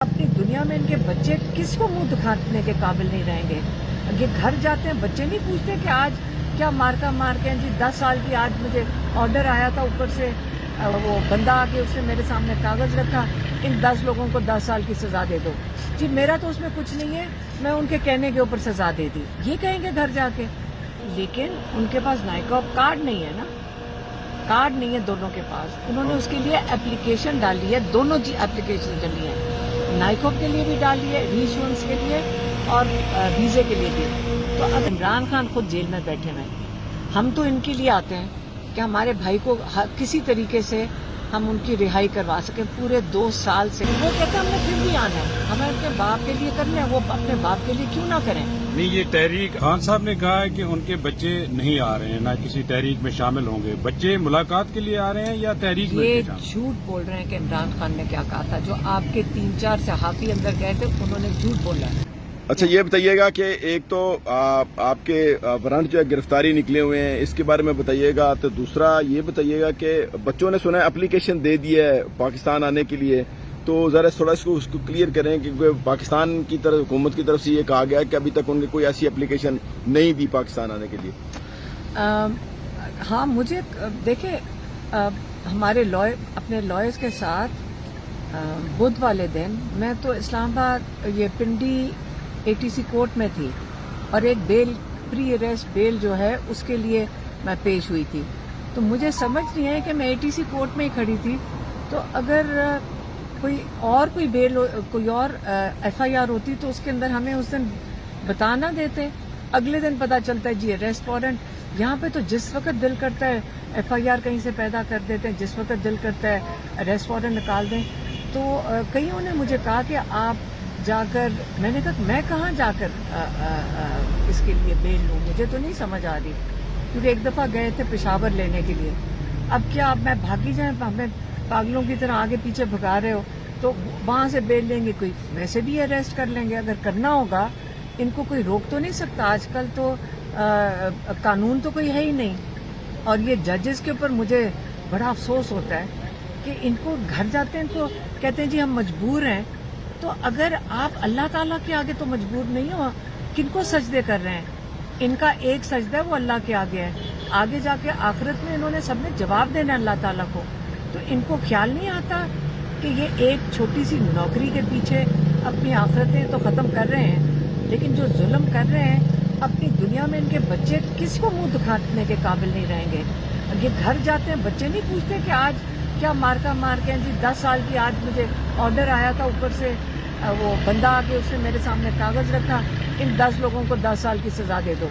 اپنی دنیا میں ان کے بچے کس کو منہ دکھانے کے قابل نہیں رہیں گے. یہ گھر جاتے ہیں بچے نہیں پوچھتے کہ آج کیا مارکا مار کے جی 10 سال کی آج مجھے آرڈر آیا تھا اوپر سے وہ بندہ آ کے اس نے میرے سامنے کاغذ رکھا ان 10 لوگوں کو 10 سال کی سزا دے دو. جی میرا تو اس میں کچھ نہیں ہے, میں ان کے کہنے کے اوپر سزا دے دی, یہ کہیں گے گھر جا کے. لیکن ان کے پاس نائکوب کارڈ نہیں ہے نا, کارڈ نہیں ہے دونوں کے پاس. انہوں نے اس کے لیے اپلیکیشن ڈالی ہے, دونوں اپلیکیشن ڈالی ہے, نائکوب کے لیے بھی ڈالی ہے, ری ایشورنس کے لیے اور ویزے کے لیے بھی. تو اب عمران خان خود جیل میں بیٹھے ہوئے ہیں, ہم تو ان کے لیے آتے ہیں کہ ہمارے بھائی کو کسی طریقے سے ہم ان کی رہائی کروا سکیں. پورے 2 سال سے وہ کہتے ہیں ہم نے پھر بھی آنا ہے, ہمیں اپنے باپ کے لیے کرنا ہے, وہ اپنے باپ کے لیے کیوں نہ کریں. نہیں, یہ تحریک خان صاحب نے کہا ہے کہ ان کے بچے نہیں آ رہے ہیں, نہ کسی تحریک میں شامل ہوں گے. بچے ملاقات کے لیے آ رہے ہیں یا تحریک میں؟ یہ جھوٹ بول رہے ہیں کہ عمران خان نے کیا کہا تھا. جو آپ کے 3-4 صحافی اندر گئے تھے انہوں نے جھوٹ بولا ہے. اچھا یہ بتائیے گا کہ ایک تو آپ کے وارنٹ جو ہے گرفتاری نکلے ہوئے ہیں, اس کے بارے میں بتائیے گا. تو دوسرا یہ بتائیے گا کہ بچوں نے سنا ہے اپلیکیشن دے دی ہے پاکستان آنے کے لیے, تو ذرا تھوڑا اس کو کلیئر کریں کہ پاکستان کی طرف حکومت کی طرف سے یہ کہا گیا کہ ابھی تک ان نے کوئی ایسی اپلیکیشن نہیں دی پاکستان آنے کے لیے. ہاں مجھے دیکھیں, ہمارے اپنے لائرز کے ساتھ بدھ والے دن میں تو اسلام آباد یہ پنڈی ATC کورٹ میں تھی, اور ایک بیل پری اریسٹ بیل جو ہے اس کے لیے میں پیش ہوئی تھی. تو مجھے سمجھ نہیں ہے کہ میں ATC کورٹ میں ہی کھڑی تھی, تو اگر کوئی بیل کوئی اور FIR ہوتی تو اس کے اندر ہمیں اس دن بتا نہ دیتے. اگلے دن پتہ چلتا ہے جی اریسٹ وارنٹ. یہاں پہ تو جس وقت دل کرتا ہے FIR کہیں سے پیدا کر دیتے ہیں, جس وقت دل کرتا ہے اریسٹ وارنٹ نکال دیں. تو کئیوں نے مجھے کہا کہ آپ جا کر, میں نے کہا میں کہاں جا کر اس کے لیے بیل لوں, مجھے تو نہیں سمجھ آ رہی. کیونکہ ایک دفعہ گئے تھے پشاور لینے کے لیے, اب کیا اب میں بھاگی جائیں, ہمیں پاگلوں کی طرح آگے پیچھے بھگا رہے ہو, تو وہاں سے بیل لیں گے, کوئی ویسے بھی اریسٹ کر لیں گے. اگر کرنا ہوگا ان کو کوئی روک تو نہیں سکتا. آج کل تو قانون تو کوئی ہے ہی نہیں. اور یہ ججز کے اوپر مجھے بڑا افسوس ہوتا ہے کہ ان کو گھر جاتے ہیں, ان کو کہتے ہیں جی ہم مجبور ہیں. تو اگر آپ اللہ تعالیٰ کے آگے تو مجبور نہیں ہو, کن کو سجدے کر رہے ہیں؟ ان کا ایک سجدہ ہے وہ اللہ کے آگے ہے, آگے جا کے آخرت میں انہوں نے سب نے جواب دینا اللہ تعالیٰ کو. تو ان کو خیال نہیں آتا کہ یہ ایک چھوٹی سی نوکری کے پیچھے اپنی آخرتیں تو ختم کر رہے ہیں, لیکن جو ظلم کر رہے ہیں اپنی دنیا میں ان کے بچے کس کو منہ دکھانے کے قابل نہیں رہیں گے. یہ گھر جاتے ہیں بچے نہیں پوچھتے کہ آج کیا مارکا مار کے جی 10 سال کی آج مجھے آرڈر آیا تھا اوپر سے وہ بندہ آ کے اس نے میرے سامنے کاغذ رکھا ان 10 لوگوں کو 10 سال کی سزا دے دو.